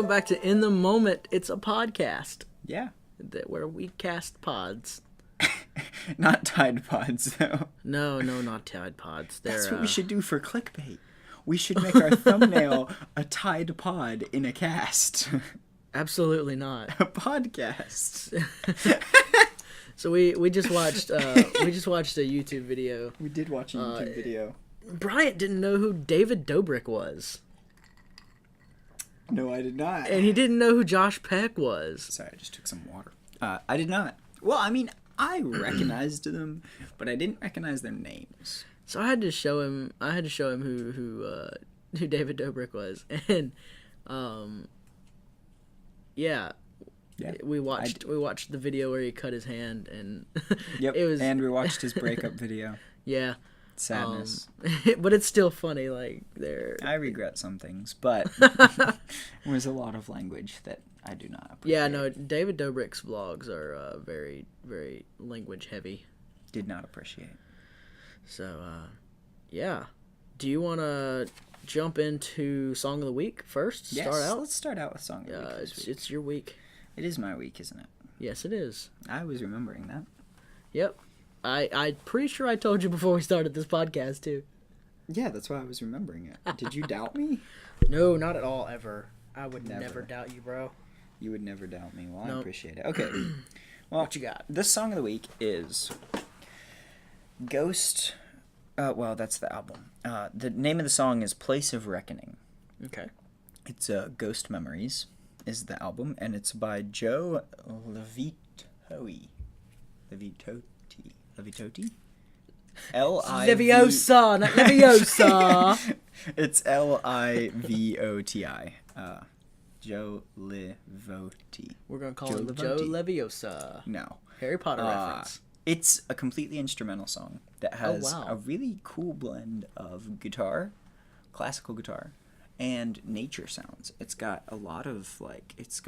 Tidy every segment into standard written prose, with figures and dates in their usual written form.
back to In the Moment. It's a podcast. Yeah. Where we cast pods. Not Tide Pods, though. No, not Tide Pods. That's what we should do for clickbait. We should make our thumbnail a Tide Pod in a cast. Absolutely not. A podcast. So we just watched a YouTube video. We did watch a YouTube video. Bryant didn't know who David Dobrik was. No, I did not. And he didn't know who Josh Peck was. Sorry, I just took some water. I did not. Well, I mean, I recognized them, but I didn't recognize their names. So I had to show him who David Dobrik was, and yeah. We watched the video where he cut his hand, and yep. And we watched his breakup video. Yeah. Sadness. But it's still funny. Like I regret some things, but there was a lot of language that I do not appreciate. Yeah, no. David Dobrik's vlogs are very, very language heavy. Did not appreciate. So, yeah. Do you want to jump into Song of the Week first? Yes, start out? Let's start out with Song of the Week. It's your week. It is my week, isn't it? Yes, it is. I was remembering that. Yep. I'm pretty sure I told you before we started this podcast, too. Yeah, that's why I was remembering it. Did you doubt me? No, not at all, ever. I would never doubt you, bro. You would never doubt me. Well, I appreciate it. Okay. Well, what you got? This Song of the Week is Ghost... well, that's the album. The name of the song is Place of Reckoning. Okay. It's Ghost Memories is the album, and it's by Joe Levitotti. Levitotti? Leviosa, not Leviosa. It's Livoti. Joe Livoti. We're going to call him Joe Leviosa. No. Harry Potter reference. It's a completely instrumental song that has a really cool blend of guitar, classical guitar, and nature sounds. It's got a lot of, it's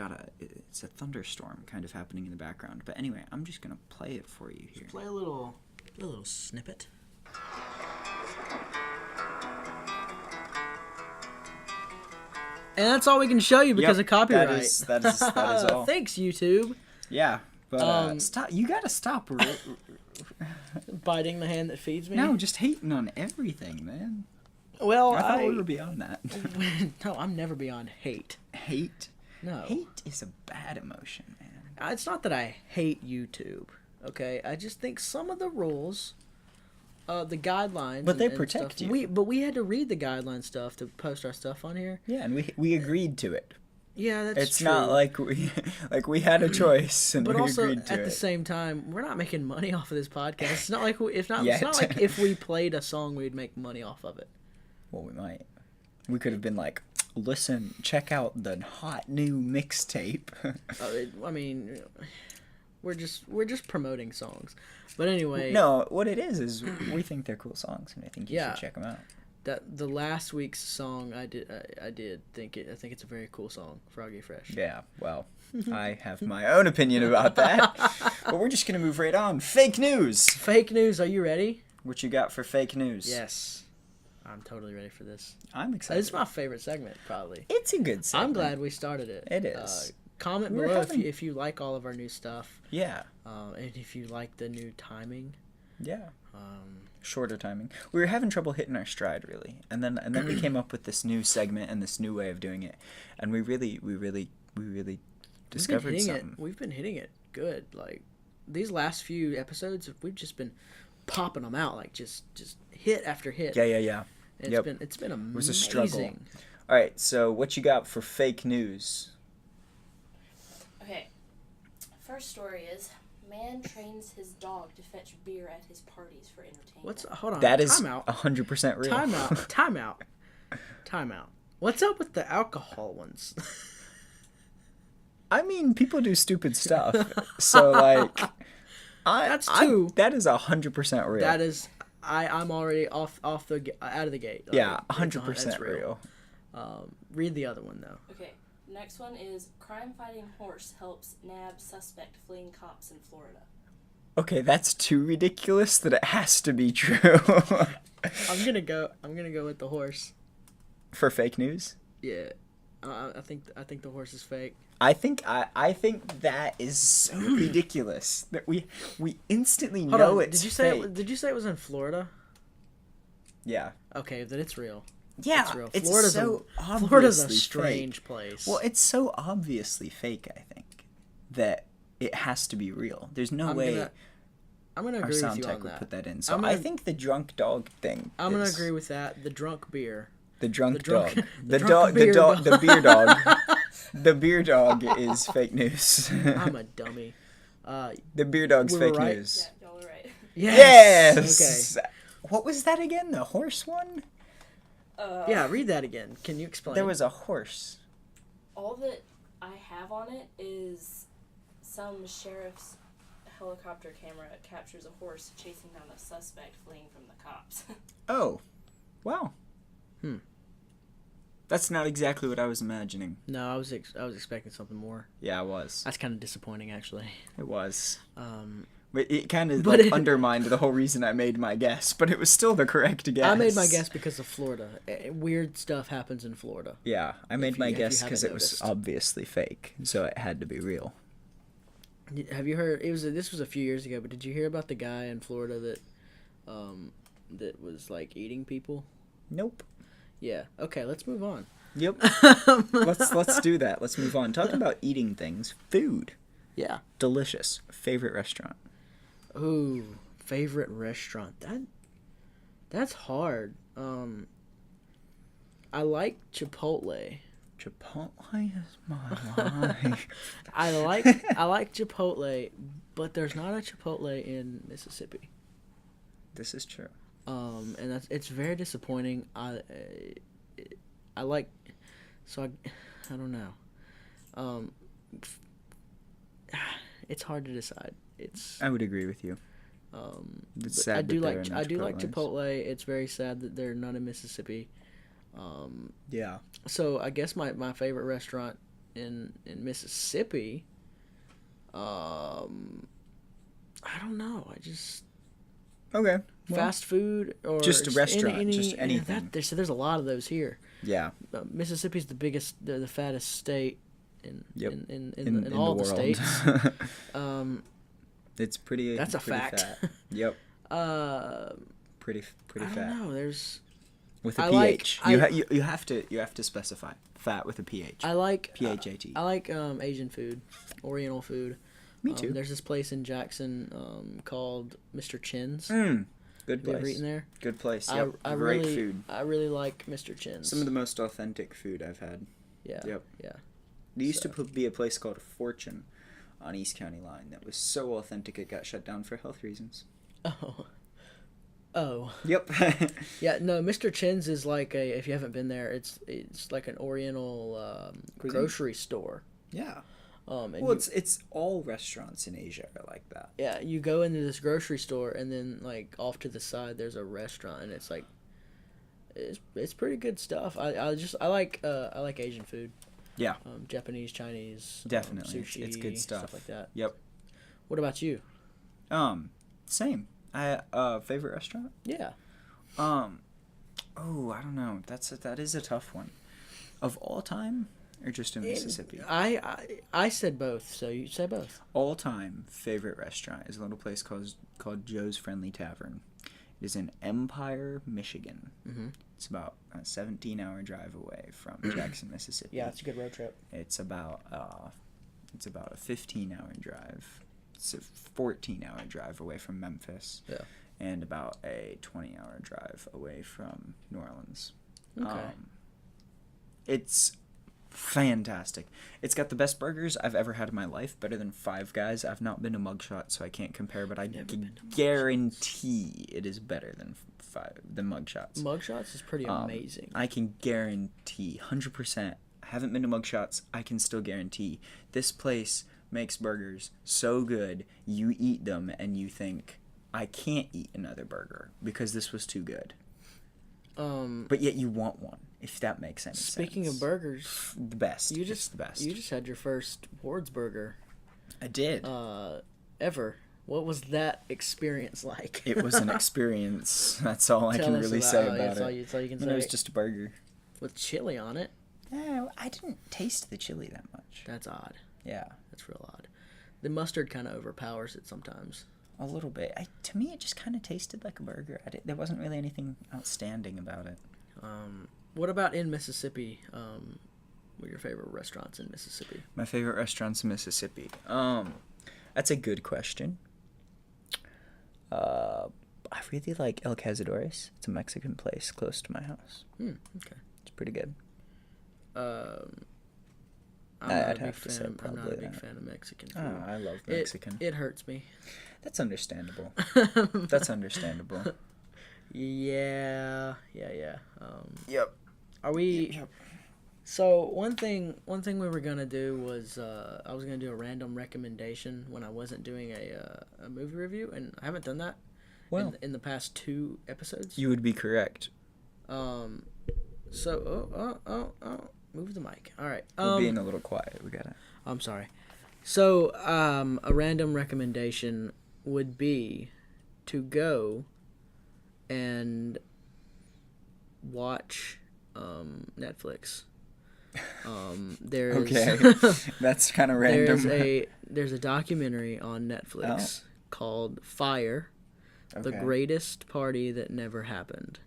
a thunderstorm kind of happening in the background. But anyway, I'm just going to play it for you here. Just play a little snippet. And that's all we can show you because of copyright. That is all. Thanks, YouTube. Yeah, but stop. You gotta stop biting the hand that feeds me. No, just hating on everything, man. Well, I thought we were beyond that. No, I'm never beyond hate. Hate? No. Hate is a bad emotion, man. It's not that I hate YouTube. Okay, I just think some of the rules. The guidelines, but they protect stuff. you. But we had to read the guideline stuff to post our stuff on here. Yeah, and we agreed to it. Yeah, that's it's true. Not like we had a choice and but we also agreed to it. At the same time, we're not making money off of this podcast. It's not like it's not like if we played a song, we'd make money off of it. Well, we might. We could have been like, listen, check out the hot new mixtape. I mean, we're just promoting songs. But anyway, no, what it is we think they're cool songs, and I think you should check them out. That the last week's song I did think it. I think it's a very cool song, Froggy Fresh. Yeah, well, I have my own opinion about that, but we're just gonna move right on. Fake news. Fake news. Are you ready? What you got for fake news? Yes, I'm totally ready for this. I'm excited. It's my favorite segment, probably. It's a good segment. I'm glad we started it. It is. Comment below if you like all of our new stuff. Yeah. And if you like the new timing. Yeah. Shorter timing. We were having trouble hitting our stride, really, and then we came up with this new segment and this new way of doing it, and we really discovered something. We've been hitting it good. Like these last few episodes, we've just been popping them out, like just hit after hit. Yeah. It's been amazing. It was a struggle. All right, so what you got for fake news? Okay, first story is, man trains his dog to fetch beer at his parties for entertainment. Hold on. That is 100% real. Time out. What's up with the alcohol ones? I mean, people do stupid stuff. So that's two. That is 100% real. That is, I'm already out of the gate. Yeah, 100% real. Read the other one though. Okay. Next one is, crime-fighting horse helps nab suspect fleeing cops in Florida. Okay, that's too ridiculous that it has to be true. I'm gonna go with the horse. For fake news? Yeah. I think the horse is fake. I think that is so ridiculous that we instantly Hold know on. it's Did you say it was in Florida? Yeah. Okay, then it's real. Yeah, it's real. it's Florida's so obviously Florida's a strange fake. place. Well, it's so obviously fake, I think, that it has to be real. There's no way I'm gonna our agree with sound you tech on would that. put that in. So I think the drunk dog thing. I'm gonna agree with that. The drunk beer. The drunk dog. The beer dog. The beer dog. The beer dog is fake news. I'm a dummy. The beer dog's fake right. news. Yeah, y'all were right. Yes. Okay. What was that again? The horse one? Yeah, read that again. Can you explain? There was a horse. All that I have on it is some sheriff's helicopter camera captures a horse chasing down a suspect fleeing from the cops. Oh. Wow. That's not exactly what I was imagining. No, I was expecting something more. Yeah, I was. That's kind of disappointing, actually. It was. But it kind of undermined the whole reason I made my guess, but it was still the correct guess. I made my guess because of Florida. Weird stuff happens in Florida. Yeah, I made my guess because it was obviously fake, so it had to be real. Have you heard? This was a few years ago, but did you hear about the guy in Florida that was like eating people? Nope. Yeah. Okay, let's move on. Yep. let's do that. Let's move on. Talking about eating things, food. Yeah. Delicious. Favorite restaurant. Ooh, favorite restaurant. That's hard. I like Chipotle. Chipotle is my life. I like Chipotle, but there's not a Chipotle in Mississippi. This is true. And it's very disappointing. I don't know. It's hard to decide. I would agree with you. It's sad I do like Chipotles. Chipotle. It's very sad that they're not in Mississippi. Yeah. So I guess my favorite restaurant in Mississippi. I don't know. I just okay. Well, fast food or just a restaurant, just anything. There's a lot of those here. Yeah. Mississippi's the biggest, the fattest state in the all the world. states. It's pretty. That's a pretty fact. Fat. Yep. Pretty I fat. don't know. There's with a pH. You have to specify fat with a pH. I like PHAT. I like Asian food, Oriental food. Me too. There's this place in Jackson called Mr. Chin's. Good place. You ever eaten there? Good place. Yep. Great food. I really like Mr. Chin's. Some of the most authentic food I've had. Yeah. Yep. Yeah. There used to be a place called Fortune on East County Line that was so authentic it got shut down for health reasons. Oh. Yep. Yeah, no, Mr. Chin's is like if you haven't been there, it's like an Oriental grocery store. Yeah. And it's all restaurants in Asia are like that. Yeah, you go into this grocery store and then like off to the side there's a restaurant and it's like it's pretty good stuff. I like Asian food. Yeah. Japanese, Chinese, definitely. Sushi, it's good stuff like that. Yep. What about you? Same. Favorite restaurant? Yeah. I don't know. That is a tough one. Of all time or just in Mississippi? I said both, so you say both. All time favorite restaurant is a little place called Joe's Friendly Tavern. It is in Empire, Michigan. Mm-hmm. It's about a 17-hour drive away from Jackson, Mississippi. Yeah, it's a good road trip. It's about a 15-hour drive. It's a 14-hour drive away from Memphis. Yeah. And about a 20-hour drive away from New Orleans. Okay. It's fantastic. It's got the best burgers I've ever had in my life, better than Five Guys. I've not been to Mugshot, so I can't compare, but I can guarantee it is better than Mugshots. Mugshots is pretty amazing. I can guarantee 100%. I haven't been to Mugshots. I can still guarantee this place makes burgers so good you eat them and you think, I can't eat another burger because this was too good. But yet you want one, if that makes any sense. Speaking of burgers, the best. It's the best. You just had your first Ward's burger. I did. Ever. What was that experience like? It was an experience. That's all I can really say about it. That's all you can say. It was just a burger. With chili on it. Yeah, I didn't taste the chili that much. That's odd. Yeah. That's real odd. The mustard kind of overpowers it sometimes. A little bit. To me, it just kind of tasted like a burger. There wasn't really anything outstanding about it. What about in Mississippi? What are your favorite restaurants in Mississippi? My favorite restaurants in Mississippi. That's a good question. I really like El Cazadores. It's a Mexican place close to my house. Okay. It's pretty good. I'd have to say probably I'm not a big fan of Mexican food. Oh, I love Mexican. It hurts me. That's understandable. That's understandable. Yeah. Yep. Are we? Yep. So one thing we were gonna do was I was gonna do a random recommendation when I wasn't doing a movie review, and I haven't done that. Well, in the past 2 episodes. You would be correct. So move the mic. All right. We're being a little quiet. We gotta. I'm sorry. So a random recommendation would be to go and watch Netflix. There's okay. That's kind of random. There's a documentary on Netflix called Fire, The Greatest Party That Never Happened.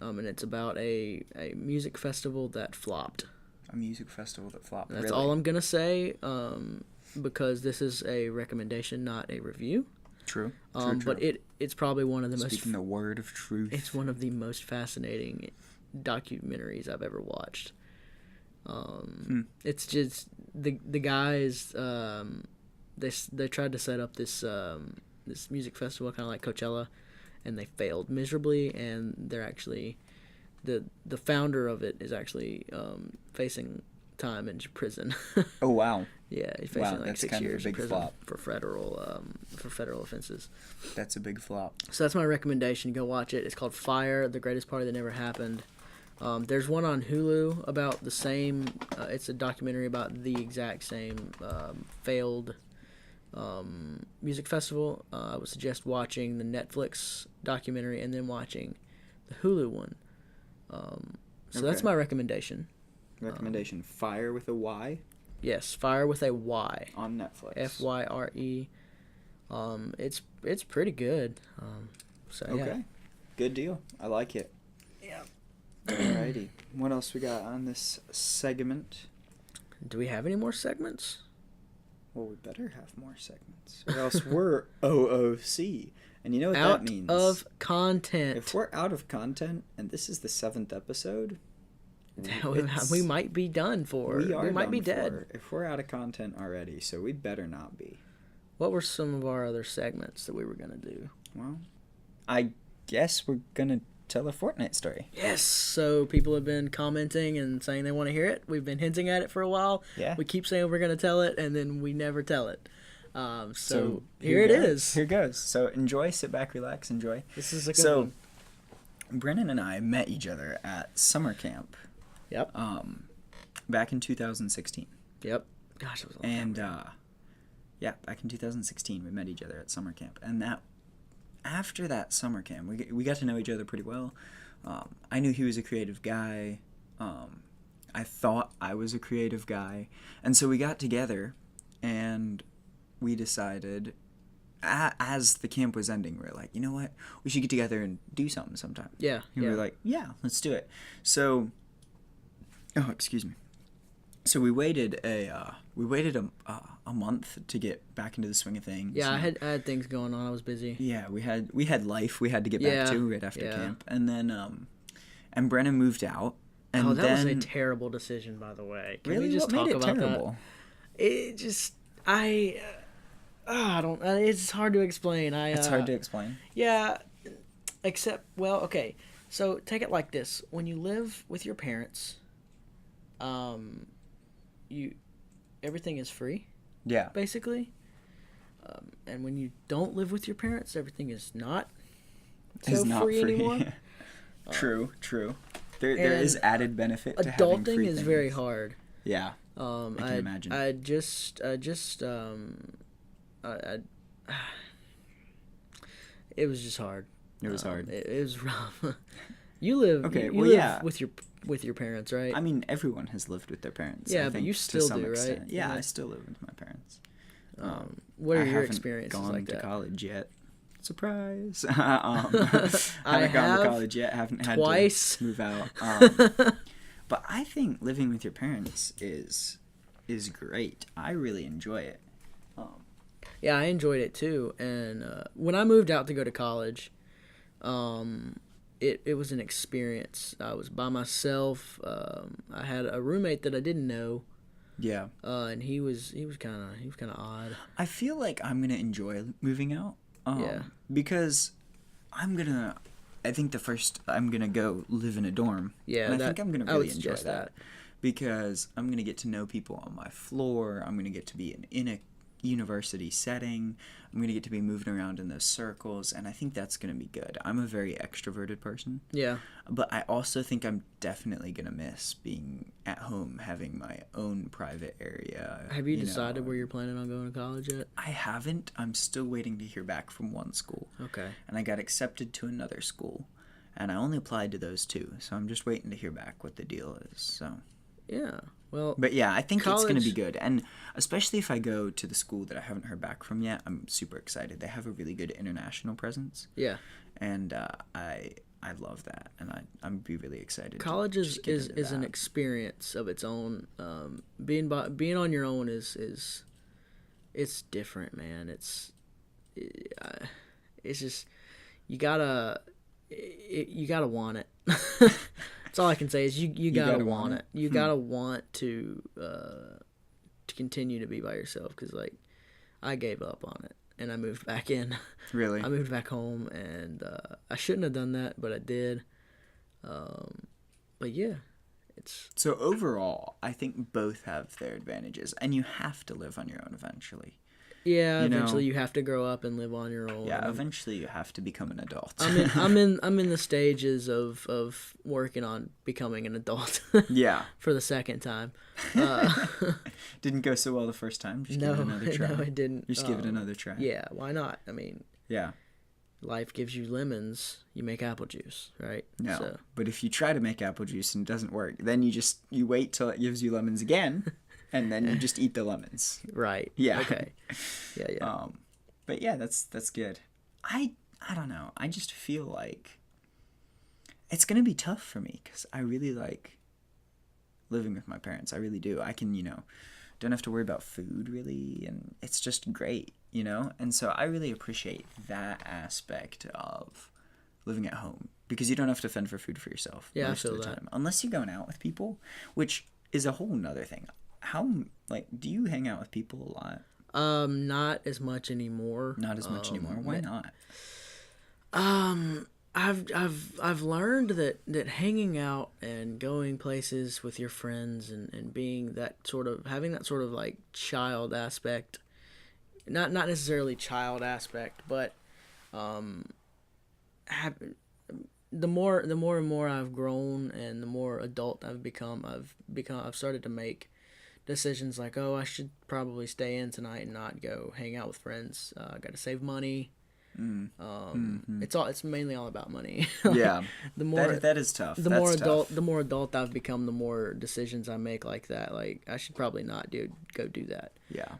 And it's about a music festival that flopped. A music festival that flopped. That's really? all I'm gonna say, because this is a recommendation, not a review. True. But it's probably one of the Speaking the word of truth. It's one of the most fascinating documentaries I've ever watched. It's just the guys. They tried to set up this music festival, kind of like Coachella, and they failed miserably. And they're actually the founder of it is actually facing time in prison. Oh wow! Yeah, he's facing like 6 years in prison flop. for federal offenses. That's a big flop. So that's my recommendation. Go watch it. It's called Fire: The Greatest Party That Never Happened. There's one on Hulu about the same. It's a documentary about the exact same failed music festival. I would suggest watching the Netflix documentary and then watching the Hulu one. So that's my recommendation. Recommendation: Fire with a Y. Yes, Fire with a Y. On Netflix. FYRE. It's pretty good. So yeah. Okay. Good deal. I like it. Yeah. Alrighty. What else we got on this segment? Do we have any more segments? Well, we better have more segments, or else we're OOC. And you know what that means? Out of content. If we're out of content, and this is the 7th episode, we might be done for. We might be dead. If we're out of content already, so we better not be. What were some of our other segments that we were going to do? Well, I guess we're going to tell a Fortnite story. Yes. So people have been commenting and saying they want to hear it. We've been hinting at it for a while. Yeah. We keep saying we're going to tell it, and then we never tell it. So here it is. Here goes. So enjoy, sit back, relax, enjoy. This is a good one. Brennan and I met each other at summer camp. Yep. Back in 2016. Yep. Gosh, it was a long time ago. Yeah, back in 2016 we met each other at summer camp, and after that summer camp we got to know each other pretty well. I knew he was a creative guy. I thought I was a creative guy, and so we got together, and we decided, as the camp was ending, we were like, you know what, we should get together and do something sometime. Yeah. And we were like, yeah, let's do it. So, excuse me. So we waited a month to get back into the swing of things. Yeah, I had things going on. I was busy. Yeah, we had life we had to get back to right after camp, and then and Brennan moved out. And that was a terrible decision, by the way. Can we just what talk made it about terrible? That? It just I don't. It's hard to explain. It's hard to explain. Yeah, except okay. So take it like this: when you live with your parents, everything is free. Yeah. Basically. And when you don't live with your parents, everything is not free anymore. True. There is added benefit to having free adulting is things. very hard. Yeah. I can imagine. It was just hard. It was hard. It was rough. You live. Okay, You well, live yeah. with your parents, right? I mean, everyone has lived with their parents. Yeah, I but think, you to still some do, right? extent. Yeah, Yeah. I still live with my parents. What are I your haven't experiences gone like to that? college yet. Surprise! I Haven't gone have to college yet. Haven't had twice. to move out. But I think living with your parents is great. I really enjoy it. Yeah, I enjoyed it too. And when I moved out to go to college, it was an experience. I was by myself. I had a roommate that I didn't know. Yeah. And he was kind of odd. I feel like I'm gonna enjoy moving out. Yeah. Because I think I'm gonna go live in a dorm. Yeah. And I think I'm gonna really enjoy suggest that. Because I'm gonna get to know people on my floor. I'm gonna get to be in a university setting. I'm going to get to be moving around in those circles, and I think that's going to be good. I'm a very extroverted person. Yeah. But I also think I'm definitely going to miss being at home, having my own private area. Have you decided where you're planning on going to college yet? I haven't. I'm still waiting to hear back from one school. Okay. And I got accepted to another school, and I only applied to those two, so I'm just waiting to hear back what the deal is. So. Yeah. Well, but yeah, I think it's going to be good. And especially if I go to the school that I haven't heard back from yet, I'm super excited. They have a really good international presence. Yeah. And I love that. And I'm be really excited. College is an experience of its own. Being on your own is it's different, man. It's just you gotta want it. That's all I can say is you gotta want it. You gotta want to continue to be by yourself, because like I gave up on it and I moved back in. Really? I moved back home, and I shouldn't have done that, but I did. But yeah, it's so overall, I think both have their advantages, and you have to live on your own eventually. Yeah, eventually you have to grow up and live on your own. Yeah, eventually you have to become an adult. I'm in the stages of working on becoming an adult. Yeah. For the second time. Didn't go so well the first time. Just give it another try. No, it didn't. Just give it another try. Yeah, why not? I mean, yeah. Life gives you lemons, you make apple juice, right? No, but if you try to make apple juice and it doesn't work, then you wait till it gives you lemons again. And then you just eat the lemons. Right. Yeah. Okay. Yeah. But yeah, that's good. I don't know. I just feel like it's gonna be tough for me because I really like living with my parents. I really do. I can, don't have to worry about food really, and it's just great, And so I really appreciate that aspect of living at home because you don't have to fend for food for yourself most of the time, unless you're going out with people, which is a whole nother thing. Do you hang out with people a lot? Not as much anymore. Not as much anymore. Why not? I've learned that hanging out and going places with your friends and being having that sort of like child aspect, not necessarily child aspect, but the more and more I've grown and the more adult I've become, I've started to make decisions like, oh, I should probably stay in tonight and not go hang out with friends. I got to save money. It's mainly all about money. Yeah. The more that is tough. The more adult I've become, the more decisions I make like that. Like I should probably not go do that. Yeah.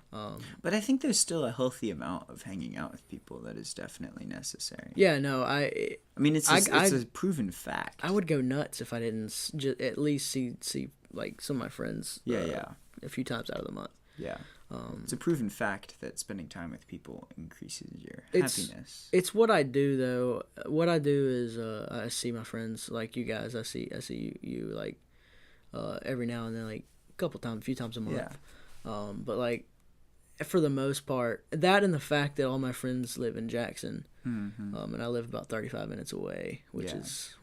But I think there's still a healthy amount of hanging out with people that is definitely necessary. Yeah. No. I mean, it's a proven fact. I would go nuts if I didn't at least see like some of my friends. Yeah. A few times out of the month. Yeah. It's a proven fact that spending time with people increases your happiness. It's what I do though. What I do is I see my friends like you guys. I see you like every now and then, like a few times a month. Yeah. But like for the most part, that and the fact that all my friends live in Jackson, and I live about 35 minutes away, which is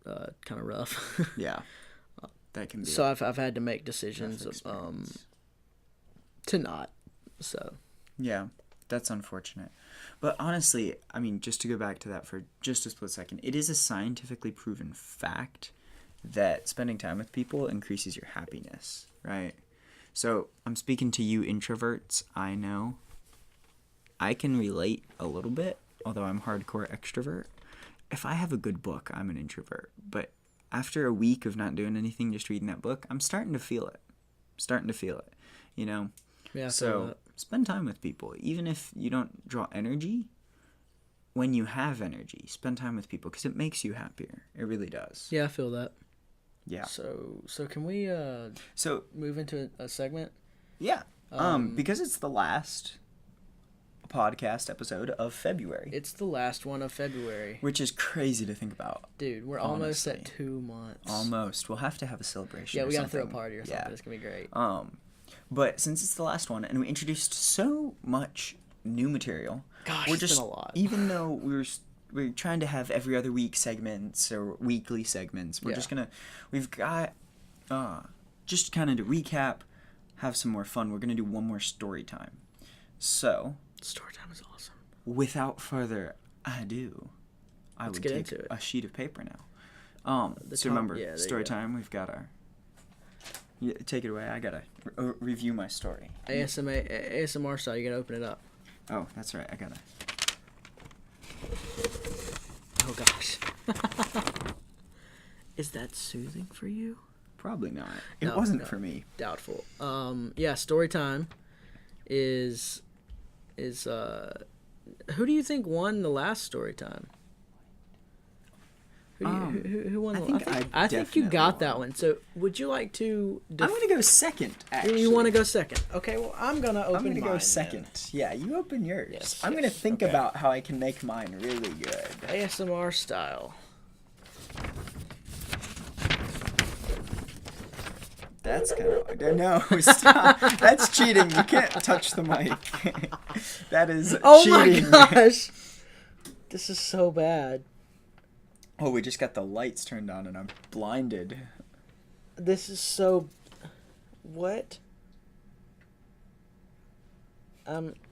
kind of rough. Yeah. That can be. So I've had to make decisions to not. So. Yeah, that's unfortunate. But honestly, I mean, just to go back to that for just a split second, it is a scientifically proven fact that spending time with people increases your happiness, right? So I'm speaking to you introverts. I know I can relate a little bit, although I'm hardcore extrovert. if I have a good book, I'm an introvert. But after a week of not doing anything, just reading that book, I'm starting to feel it. You know? Yeah. So spend time with people. Even if you don't draw energy, when you have energy, spend time with people because it makes you happier. It really does. Yeah, I feel that. Yeah. So can we move into a segment? Yeah. Because it's the last podcast episode of February. It's the last one of February. Which is crazy to think about. Dude, we're almost at 2 months. Almost. We'll have to have a celebration. Yeah, we gotta throw a party or something. Yeah. It's gonna be great. But since it's the last one and we introduced so much new material, gosh, we're just, it's been a lot. Even though we're trying to have every other week segments or weekly segments, we've got just kind of to recap, have some more fun. We're gonna do one more story time. So story time is awesome. Without further ado, Let's get into it. A sheet of paper now. Remember, story time. We've got our. Yeah, take it away. I gotta review my story. ASMR style. You gotta open it up. Oh, that's right. I gotta. Oh gosh. Is that soothing for you? Probably not. It wasn't for me. Doubtful. Yeah. Story time is who do you think won the last story time? Who won? I think you got that one. So, would you like to? I'm gonna go second. Actually, you want to go second? Okay. Well, I'm gonna go second. Then. Yeah, you open yours. Yes, I'm gonna think about how I can make mine really good. ASMR style. That's kind of no. Stop. That's cheating. You can't touch the mic. That is cheating. Oh my gosh! This is so bad. Oh, we just got the lights turned on and I'm blinded. This is so... What?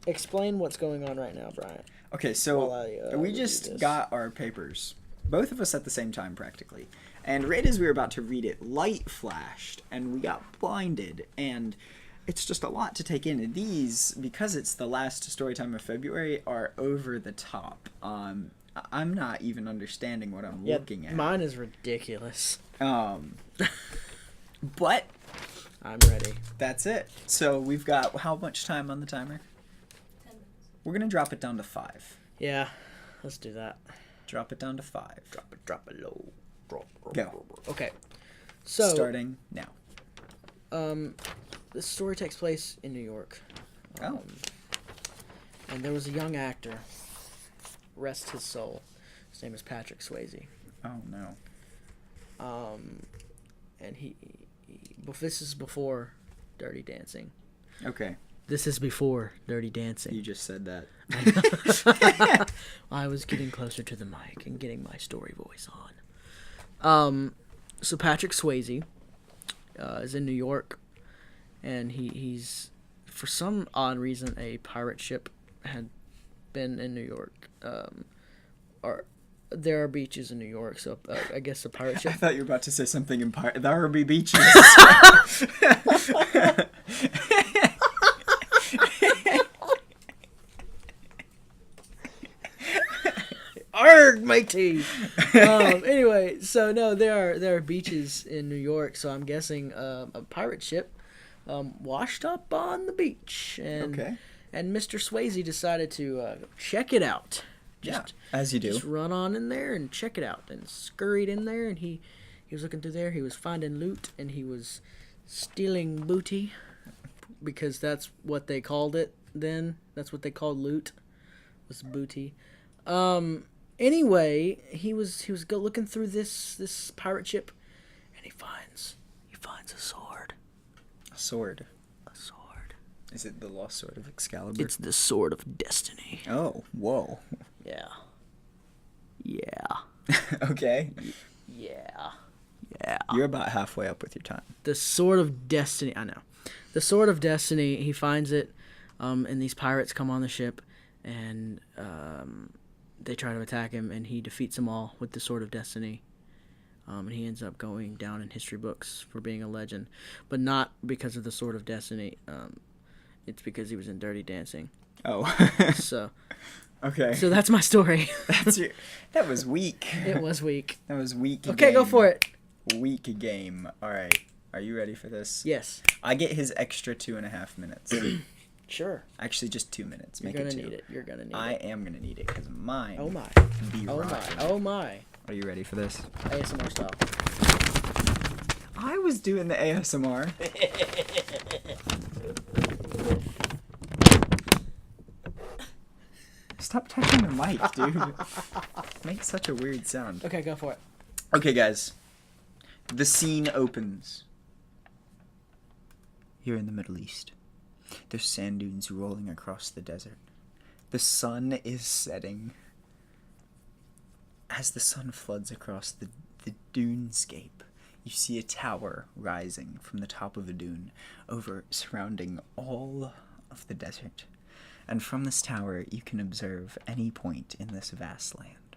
Explain what's going on right now, Bryant. Okay, so we just got our papers. Both of us at the same time, practically. And right as we were about to read it, light flashed and we got blinded. And it's just a lot to take in. And these, because it's the last story time of February, are over the top. I'm not even understanding what I'm looking at. Mine is ridiculous. But I'm ready. That's it. So we've got how much time on the timer? 10 minutes. We're gonna drop it down to 5. Yeah, let's do that. Drop it down to 5. Drop it low. Go. Okay. So starting now. This story takes place in New York. And there was a young actor. Rest his soul. His name is Patrick Swayze. Oh no. And this is before Dirty Dancing. Okay. This is before Dirty Dancing. You just said that. I was getting closer to the mic and getting my story voice on. So Patrick Swayze is in New York, and he's for some odd reason a pirate ship had been in New York. There are beaches in New York, so I guess a pirate ship. I thought you were about to say something in there will be beaches. Arg, matey. Anyway, so no, there are beaches in New York, so I'm guessing a pirate ship washed up on the beach, and Mr. Swayze decided to check it out. As you do. Just run on in there and check it out, and scurried in there, and he was looking through there. He was finding loot, and he was stealing booty, because that's what they called it then. That's what they called loot, was booty. Anyway, he was looking through this pirate ship, and he finds a sword. A sword. A sword. Is it the lost sword of Excalibur? It's the sword of destiny. Oh, whoa. Yeah. Yeah. Okay. Yeah. You're about halfway up with your time. The sword of destiny. I know. The sword of destiny. He finds it, and these pirates come on the ship, and they try to attack him, and he defeats them all with the sword of destiny. And he ends up going down in history books for being a legend, but not because of the sword of destiny. It's because he was in Dirty Dancing. Oh. So, Okay. So that's my story. That was weak. It was weak. That was weak. Okay, go for it. Weak game. All right. Are you ready for this? Yes. I get his extra 2.5 minutes. Sure. Actually, just 2 minutes. You're Make gonna it 2. need it. You're gonna need I it. am gonna need it because mine. Oh my. Be Oh my. rocking. Oh my. Are you ready for this? ASMR style. I was doing the ASMR. Stop touching the mic, dude. Makes such a weird sound. Okay, go for it. Okay, guys. The scene opens. You're in the Middle East. There's sand dunes rolling across the desert. The sun is setting. As the sun floods across the dunescape, you see a tower rising from the top of a dune, surrounding all of the desert. And from this tower, you can observe any point in this vast land.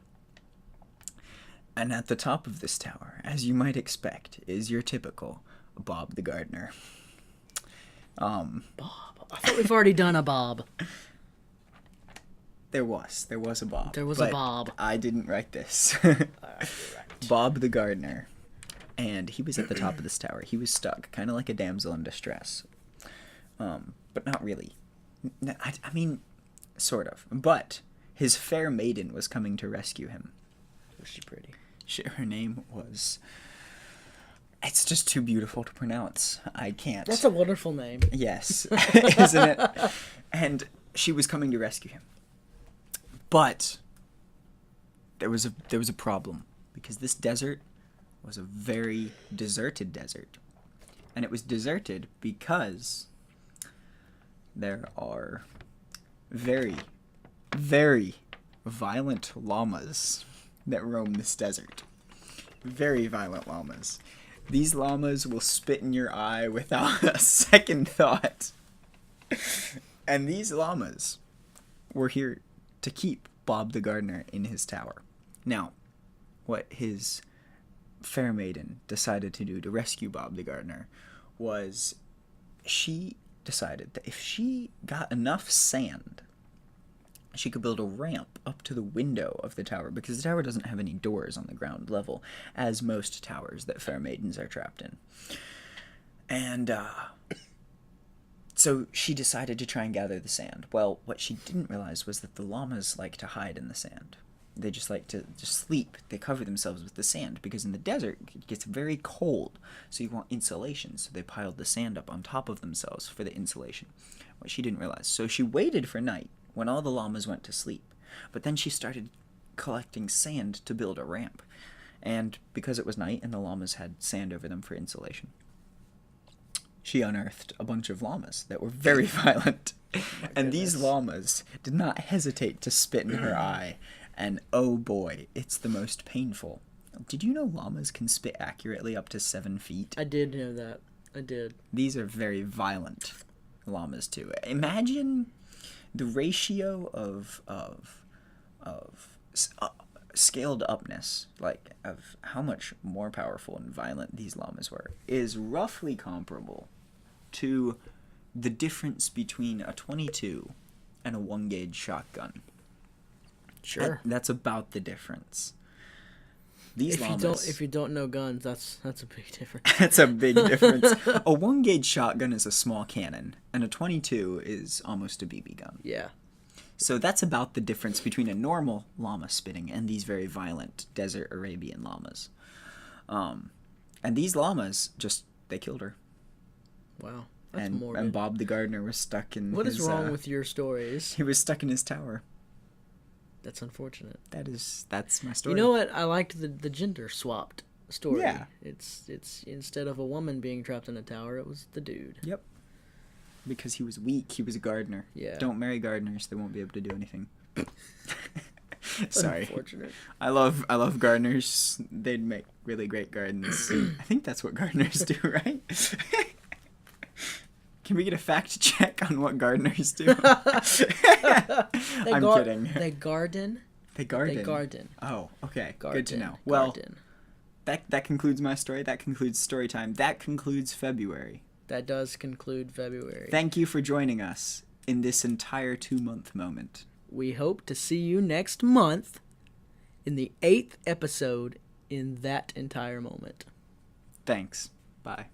And at the top of this tower, as you might expect, is your typical Bob the Gardener. Bob. I thought we've already done a Bob. There was a Bob. There was a Bob. I didn't write this. Right. Bob the Gardener. And he was at the top of this tower. He was stuck, kind of like a damsel in distress. But not really. I mean, sort of. But his fair maiden was coming to rescue him. Was she pretty? Her name was... It's just too beautiful to pronounce. I can't. That's a wonderful name. Yes. Isn't it? And she was coming to rescue him. But there was a problem. Because this desert was a very deserted desert. And it was deserted because there are very, very violent llamas that roam this desert. Very violent llamas. These llamas will spit in your eye without a second thought. And these llamas were here to keep Bob the Gardener in his tower. Now, what his fair maiden decided to do to rescue Bob the Gardener was she decided that if she got enough sand, she could build a ramp up to the window of the tower, because the tower doesn't have any doors on the ground level, as most towers that fair maidens are trapped in. And so she decided to try and gather the sand. Well, what she didn't realize was that the llamas like to hide in the sand. They just like to sleep. They cover themselves with the sand, because in the desert it gets very cold, so you want insulation. So they piled the sand up on top of themselves for the insulation. What she didn't realize. So she waited for night when all the llamas went to sleep. But then she started collecting sand to build a ramp. And because it was night and the llamas had sand over them for insulation, she unearthed a bunch of llamas that were very violent. And these llamas did not hesitate to spit in her eye. And oh boy, it's the most painful. Did you know llamas can spit accurately up to 7 feet? I did know that. I did. These are very violent llamas too. Imagine the ratio of scaled upness, like of how much more powerful and violent these llamas were, is roughly comparable to the difference between a .22 and a 1-gauge shotgun. Sure. That's about the difference. These if llamas... If you don't know guns, that's a big difference. That's a big difference. A 1-gauge shotgun is a small cannon, and a .22 is almost a BB gun. Yeah. So that's about the difference between a normal llama spitting and these very violent desert Arabian llamas. And these llamas they killed her. Wow. That's morbid. And Bob the Gardener was stuck in What is wrong with your stories? He was stuck in his tower. That's unfortunate. That's my story. You know what? I liked the gender swapped story. Yeah. It's instead of a woman being trapped in a tower, it was the dude. Yep. Because he was weak. He was a gardener. Yeah. Don't marry gardeners. They won't be able to do anything. Sorry. Unfortunate. I love gardeners. They'd make really great gardens. I think that's what gardeners do, right? Can we get a fact check on what gardeners do? I'm kidding. They garden. They garden. They garden. Oh, okay. Garden. Good to know. Well, garden. that concludes my story. That concludes story time. That concludes February. That does conclude February. Thank you for joining us in this entire 2-month moment. we hope to see you next month in the 8th episode in that entire moment. Thanks. Bye.